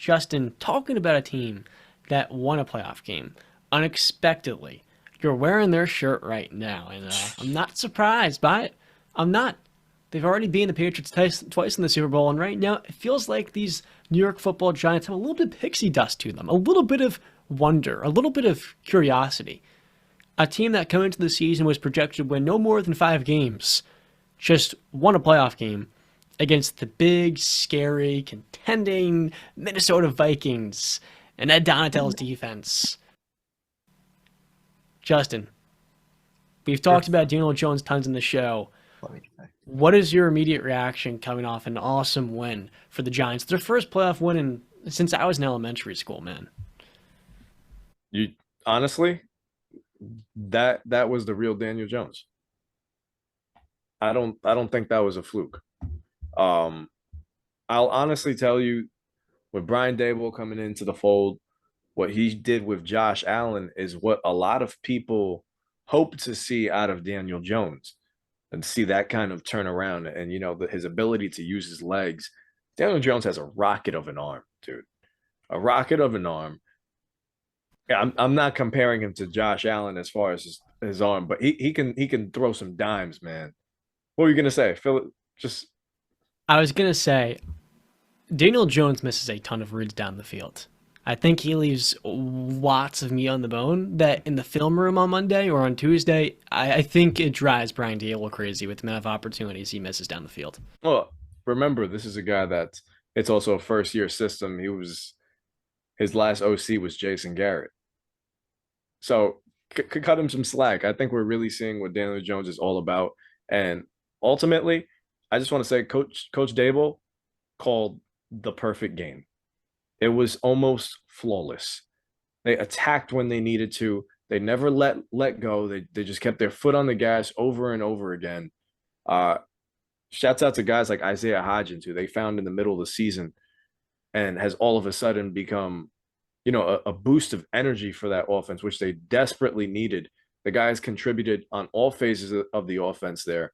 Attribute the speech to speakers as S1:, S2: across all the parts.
S1: Justin, talking about a team that won a playoff game unexpectedly. You're wearing their shirt right now, and I'm not surprised by it. I'm not. They've already beaten the Patriots twice in the Super Bowl, and right now it feels like these New York Football Giants have a little bit of pixie dust to them, a little bit of wonder, a little bit of curiosity. A team that coming into the season was projected to win no more than 5 games, just won a playoff game against the big, scary, contending Minnesota Vikings and Ed Donatell's defense. Justin, we've talked about Daniel Jones tons in the show. What is your immediate reaction coming off an awesome win for the Giants? Their first playoff win since I was in elementary school, man.
S2: You honestly, that was the real Daniel Jones. I don't think that was a fluke. Um, I'll honestly tell you, with Brian Dable coming into the fold, what he did with Josh Allen is what a lot of people hope to see out of Daniel Jones and see that kind of turnaround and his ability to use his legs. Daniel Jones has a rocket of an arm, dude. A rocket of an arm. Yeah, I'm not comparing him to Josh Allen as far as his arm, but he can throw some dimes, man. What were you gonna say? Phil, just
S1: I was going to say, Daniel Jones misses a ton of reads down the field. I think he leaves lots of meat on the bone that in the film room on Monday or on Tuesday, I think it drives Brian Dable crazy with the amount of opportunities he misses down the field.
S2: well, remember this is a guy that it's also a first year system. His last OC was Jason Garrett. So could cut him some slack. I think we're really seeing what Daniel Jones is all about. And ultimately, I just want to say Coach Dable called the perfect game. It was almost flawless. They attacked when they needed to. They never let go. They just kept their foot on the gas over and over again. Uh Shouts out to guys like Isaiah Hodgins, who they found in the middle of the season and has all of a sudden become, a boost of energy for that offense, which they desperately needed. The guys contributed on all phases of the offense there.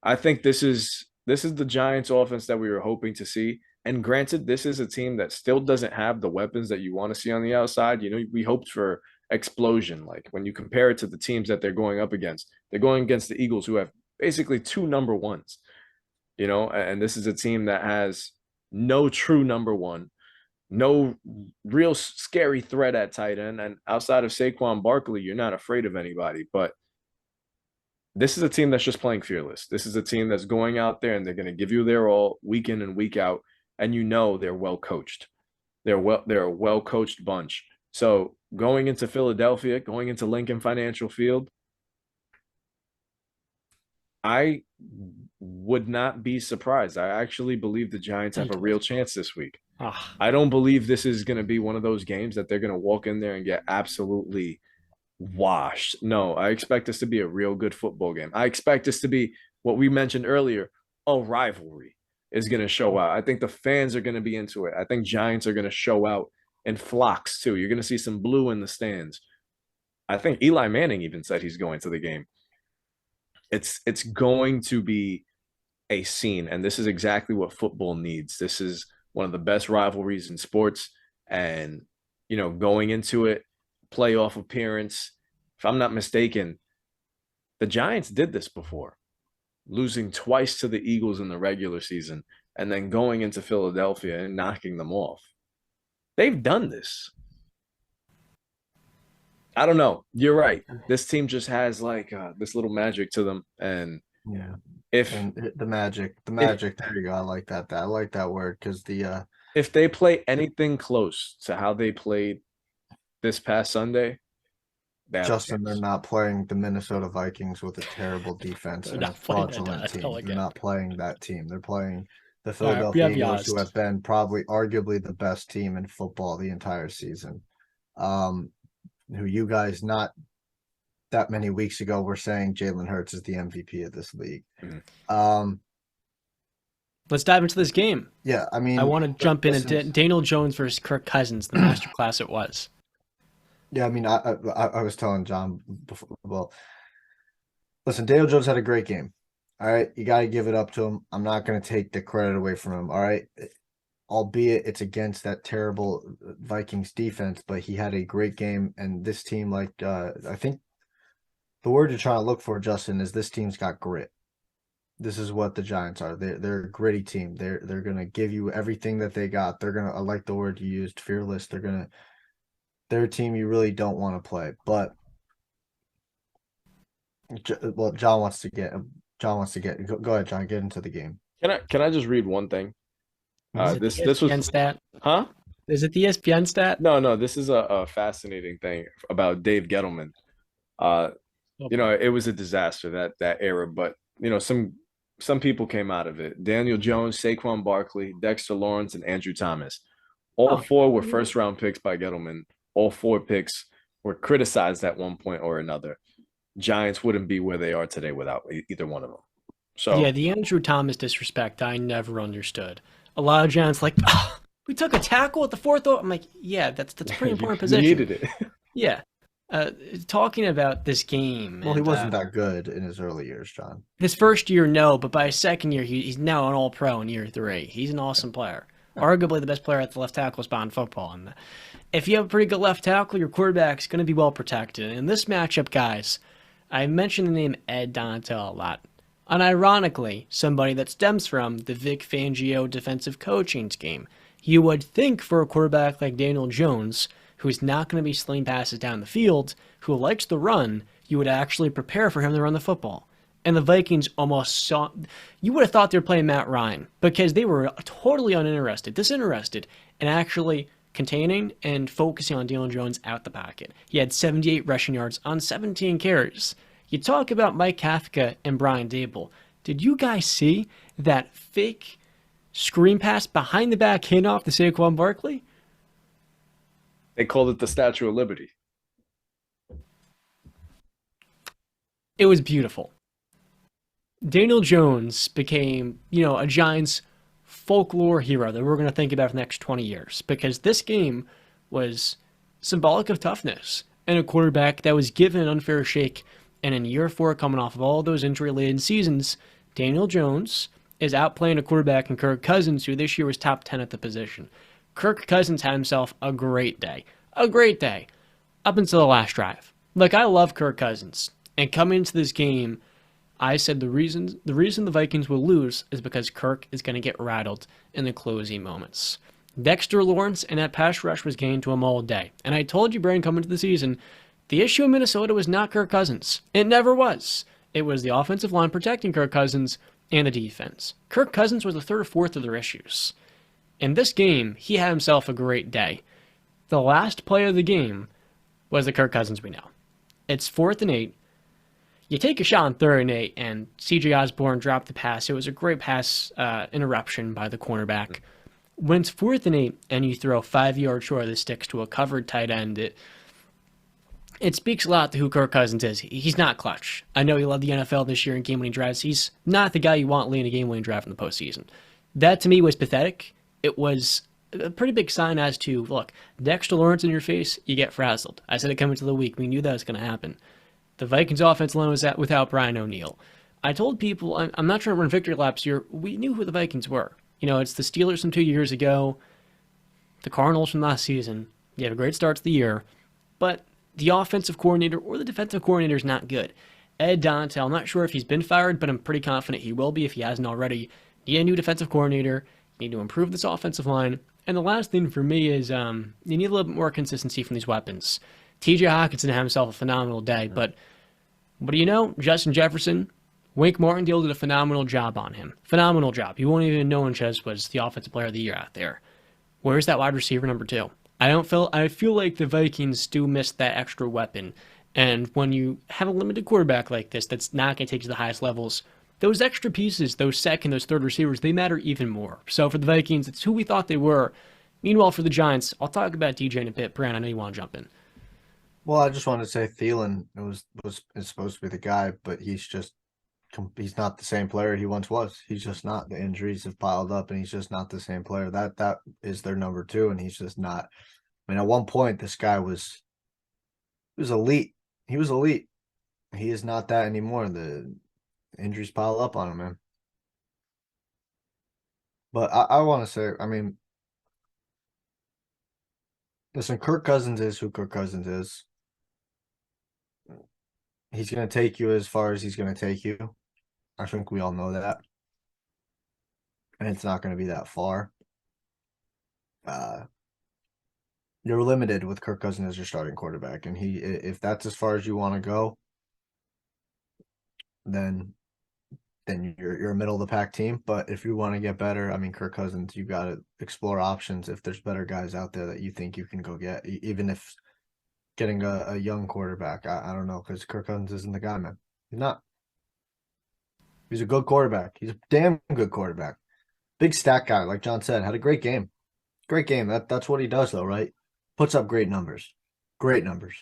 S2: I think this is the Giants offense that we were hoping to see. And granted, this is a team that still doesn't have the weapons that you want to see on the outside. We hoped for explosion. Like when you compare it to the teams that they're going up against, they're going against the Eagles, who have basically two number ones, and this is a team that has no true number one, no real scary threat at tight end. And outside of Saquon Barkley, you're not afraid of anybody. But this is a team that's just playing fearless. This is a team that's going out there and they're going to give you their all week in and week out. And they're well coached. They're a well coached bunch. So going into Philadelphia, going into Lincoln Financial Field, I would not be surprised. I actually believe the Giants have a real chance this week.
S1: Ah,
S2: I don't believe this is going to be one of those games that they're going to walk in there and get absolutely washed. No, I expect this to be a real good football game. I expect this to be what we mentioned earlier, a rivalry is going to show out. I think the fans are going to be into it. I think Giants are going to show out in flocks too. You're going to see some blue in the stands. I think Eli Manning even said he's going to the game. It's going to be a scene, and this is exactly what football needs. This is one of the best rivalries in sports, and going into it, playoff appearance. If I'm not mistaken, the Giants did this before, losing twice to the Eagles in the regular season, and then going into Philadelphia and knocking them off. They've done this. I don't know. You're right. This team just has like this little magic to them, and
S3: Yeah.
S2: if
S3: And the magic,
S2: if
S3: there you go. I like that. I like that word because
S2: if they play anything close to how they played this past Sunday, they have a
S3: Justin, they're
S2: chance.
S3: not playing the Minnesota Vikings with a terrible defense
S1: they're
S3: and a
S1: not playing that
S3: fraudulent team. They're
S1: again.
S3: not playing that team. They're playing the
S1: All right, we
S3: Philadelphia
S1: have you
S3: Eagles, who
S1: honest.
S3: have been probably arguably the best team in football the entire season. Um, who you guys not that many weeks ago were saying Jalen Hurts is the MVP of this league.
S2: Mhm.
S3: Um,
S1: Let's dive into this game.
S3: yeah, I
S1: I
S3: mean,
S1: want to jump in
S3: this
S1: at
S3: is
S1: Daniel Jones versus Kirk Cousins, the masterclass it was.
S3: yeah. I mean, I was telling John before. Well, listen, Daniel Jones had a great game. All right, you got to give it up to him. I'm not going to take the credit away from him. All right, albeit it's against that terrible Vikings defense, but he had a great game. And this team, like I think the word you're trying to look for, Justin, is this team's got grit. This is what the Giants are. They're a gritty team. They're gonna give you everything that they got. They're gonna, I like the word you used, fearless. They're a team you really don't want to play. But well, John wants to get go ahead, John, get into the game.
S2: Can I just read one thing?
S1: Is it the
S2: This
S1: ESPN
S2: was
S1: stat?
S2: huh?
S1: Is it the ESPN stat?
S2: No, this is a fascinating thing about Dave Gettleman. Uh,
S1: Oh,
S2: it was a disaster that era, but some people came out of it. Daniel Jones, Saquon Barkley, Dexter Lawrence, and Andrew Thomas. All
S1: Oh.
S2: four were first round picks by Gettleman. All four picks were criticized at one point or another. Giants wouldn't be where they are today without either one of them. So
S1: Yeah, the Andrew Thomas disrespect I never understood. A lot of Giants like, "Ah, we took a tackle at the fourth. I'm like, yeah, that's a pretty important
S2: you
S1: position.
S2: needed it.
S1: Yeah. Talking about this game.
S3: Well, he
S1: and,
S3: wasn't that good in his early years, John.
S1: His first year, no, but by his second year, he's now an All-Pro in year 3. He's an awesome player. Arguably the best player at the left tackle spot in football. And if you have a pretty good left tackle, your quarterback's going to be well protected. In this matchup, guys, I mentioned the name Ed Donatell a lot. Unironically, somebody that stems from the Vic Fangio defensive coaching scheme. You would think for a quarterback like Daniel Jones, who's not going to be slinging passes down the field, who likes the run, you would actually prepare for him to run the football. And the Vikings almost saw, you would have thought they were playing Matt Ryan because they were totally disinterested in actually containing and focusing on Daniel Jones out the pocket. He had 78 rushing yards on 17 carries. You talk about Mike Kafka and Brian Dable. Did you guys see that fake screen pass behind the back handoff to Saquon Barkley?
S2: They called it the Statue of Liberty.
S1: It was beautiful. Daniel Jones became, a Giants folklore hero that we're going to think about for the next 20 years because this game was symbolic of toughness and a quarterback that was given an unfair shake. And in year 4, coming off of all those injury-laden seasons, Daniel Jones is outplaying a quarterback in Kirk Cousins, who this year was top 10 at the position. Kirk Cousins had himself a great day, up until the last drive. Like, I love Kirk Cousins, and coming into this game, I said the reason the Vikings will lose is because Kirk is going to get rattled in the closing moments. Dexter Lawrence and that pass rush was getting to him all day, and I told you, Brian, coming into the season, the issue in Minnesota was not Kirk Cousins. It never was. It was the offensive line protecting Kirk Cousins and the defense. Kirk Cousins was the third or fourth of their issues. In this game, he had himself a great day. The last play of the game was the Kirk Cousins we know. It's 4th and 8. You take a shot on 3rd and 8, and C.J. Osborne dropped the pass. It was a great pass interruption by the cornerback. When it's 4th and 8, and you throw 5 yards short of the sticks to a covered tight end, it speaks a lot to who Kirk Cousins is. He's not clutch. I know he led the NFL this year in game-winning drives. He's not the guy you want leading a game-winning drive in the postseason. That, to me, was pathetic. It was a pretty big sign as to, look, Dexter Lawrence in your face, you get frazzled. I said it coming to the week. We knew that was going to happen. The Vikings offense line was without Brian O'Neill. I told people, I'm not trying to run victory laps here. We knew who the Vikings were. It's the Steelers from 2 years ago, the Cardinals from last season. You have a great start to the year, but the offensive coordinator or the defensive coordinator is not good. Ed Donatell, I'm not sure if he's been fired, but I'm pretty confident he will be if he hasn't already. You need a new defensive coordinator. You need to improve this offensive line. And the last thing for me is you need a little bit more consistency from these weapons. TJ Hawkinson had himself a phenomenal day, but what do you know? Justin Jefferson, Wink Martindale did a phenomenal job on him. Phenomenal job. You won't even know Chez was the offensive player of the year out there. Where's that wide receiver number 2? I feel like the Vikings do miss that extra weapon. And when you have a limited quarterback like this that's not going to take you to the highest levels, those extra pieces, those second, those third receivers, they matter even more. So for the Vikings, it's who we thought they were. Meanwhile, for the Giants, I'll talk about DJ in a bit. Brand, I know you want to jump in.
S3: Well, I just wanted to say Thielen is supposed to be the guy, but he's not the same player he once was. He's just not. The injuries have piled up, and he's just not the same player. That is their number 2, and he's just not. I mean, at one point, this guy was elite. He was elite. He is not that anymore. The injuries pile up on him, man. But I want to say, I mean, Listen, Kirk Cousins is who Kirk Cousins is. He's going to take you as far as he's going to take you. I think we all know that. And it's not going to be that far. You're limited with Kirk Cousins as your starting quarterback. And if that's as far as you want to go, then you're a middle of the pack team. But if you want to get better, I mean, Kirk Cousins, you got to explore options. If there's better guys out there that you think you can go get, even if getting a young quarterback, I don't know, because Kirk Cousins isn't the guy, man. He's not. He's a good quarterback. He's a damn good quarterback. Big stat guy, like John said, had a great game. Great game. That's what he does, though, right? Puts up great numbers. Great numbers.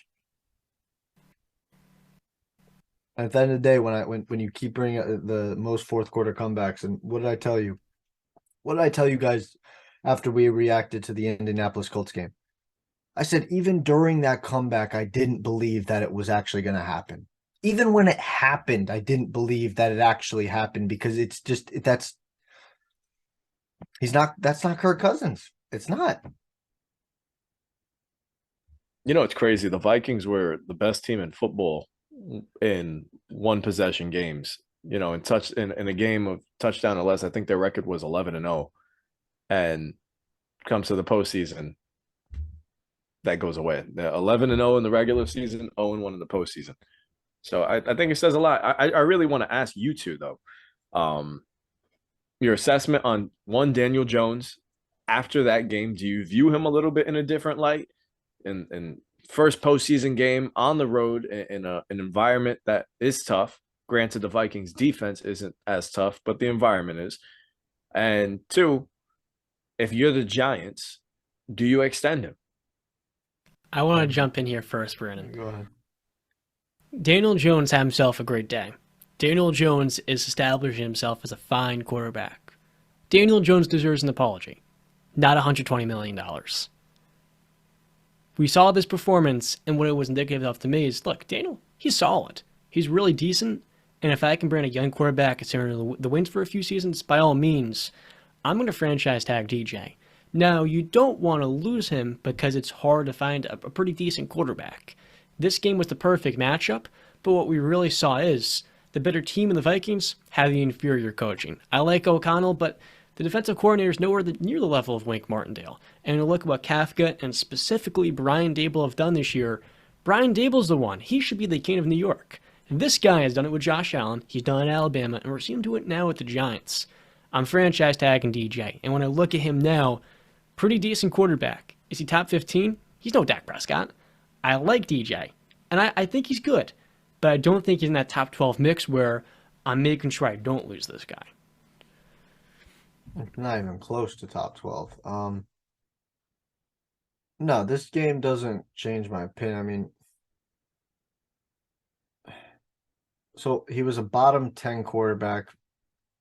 S3: And at the end of the day, when you keep bringing the most fourth quarter comebacks, and what did I tell you? What did I tell you guys after we reacted to the Indianapolis Colts game? I said, even during that comeback, I didn't believe that it was actually going to happen. Even when it happened, I didn't believe that it actually happened because it's just that's not Kirk Cousins. It's not.
S2: You know, it's crazy. The Vikings were the best team in football in one possession games. You know, in a game of touchdown or less, I think their record was 11-0, and comes to the postseason, that goes away. They're 11-0 in the regular season, 0-1 in the postseason. So I think it says a lot. I really want to ask you two though, your assessment on Daniel Jones after that game. Do you view him a little bit in a different light? In first postseason game on the road in an environment that is tough. Granted, the Vikings defense isn't as tough, but the environment is. And two, if you're the Giants, do you extend him?
S1: I want to jump in here first, Brandon.
S3: Go ahead.
S1: Daniel Jones had himself a great day. Daniel Jones is establishing himself as a fine quarterback. Daniel Jones deserves an apology, not $120 million. We saw this performance, and what it was indicative of to me is, look, Daniel, he's solid. He's really decent, and if I can bring a young quarterback considering the wins for a few seasons, by all means, I'm going to franchise tag DJ. Now, you don't want to lose him because it's hard to find a pretty decent quarterback. This game was the perfect matchup, but what we really saw is the better team in the Vikings had the inferior coaching. I like O'Connell, but the defensive coordinator is nowhere near the level of Wink Martindale. And you look at what Kafka and specifically Brian Daboll have done this year. Brian Daboll's the one. He should be the king of New York. And this guy has done it with Josh Allen. He's done it at Alabama, and we're seeing him do it now with the Giants. I'm franchise tagging DJ, and when I look at him now, pretty decent quarterback. Is he top 15? He's no Dak Prescott. I like DJ, and I think he's good, but I don't think he's in that top 12 mix where I'm making sure I don't lose this guy.
S3: Not even close to top 12. No, this game doesn't change my opinion. I mean, so he was a bottom 10 quarterback,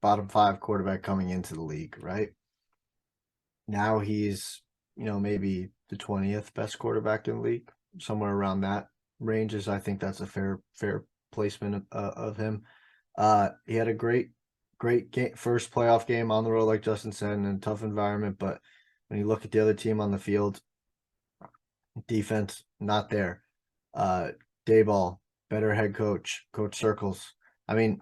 S3: bottom 5 quarterback coming into the league, right? Now he's, maybe the 20th best quarterback in the league, somewhere around that ranges. I think that's a fair placement of him. He had a great game, first playoff game on the road, like Justin said, in a tough environment. But when you look at the other team on the field, defense not there. Daboll, better head coach, Coach Circles. I mean,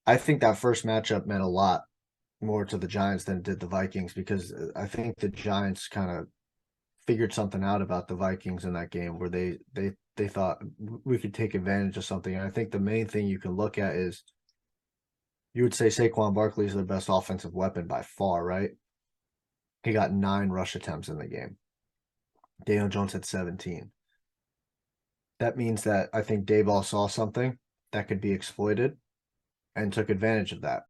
S3: I think that first matchup meant a lot more to the Giants than it did the Vikings, because I think the Giants kind of figured something out about the Vikings in that game where they thought we could take advantage of something. And I think the main thing you can look at is, you would say Saquon Barkley is their best offensive weapon by far, right? He got 9 rush attempts in the game. Daniel Jones had 17. That means that I think Daboll saw something that could be exploited and took advantage of that.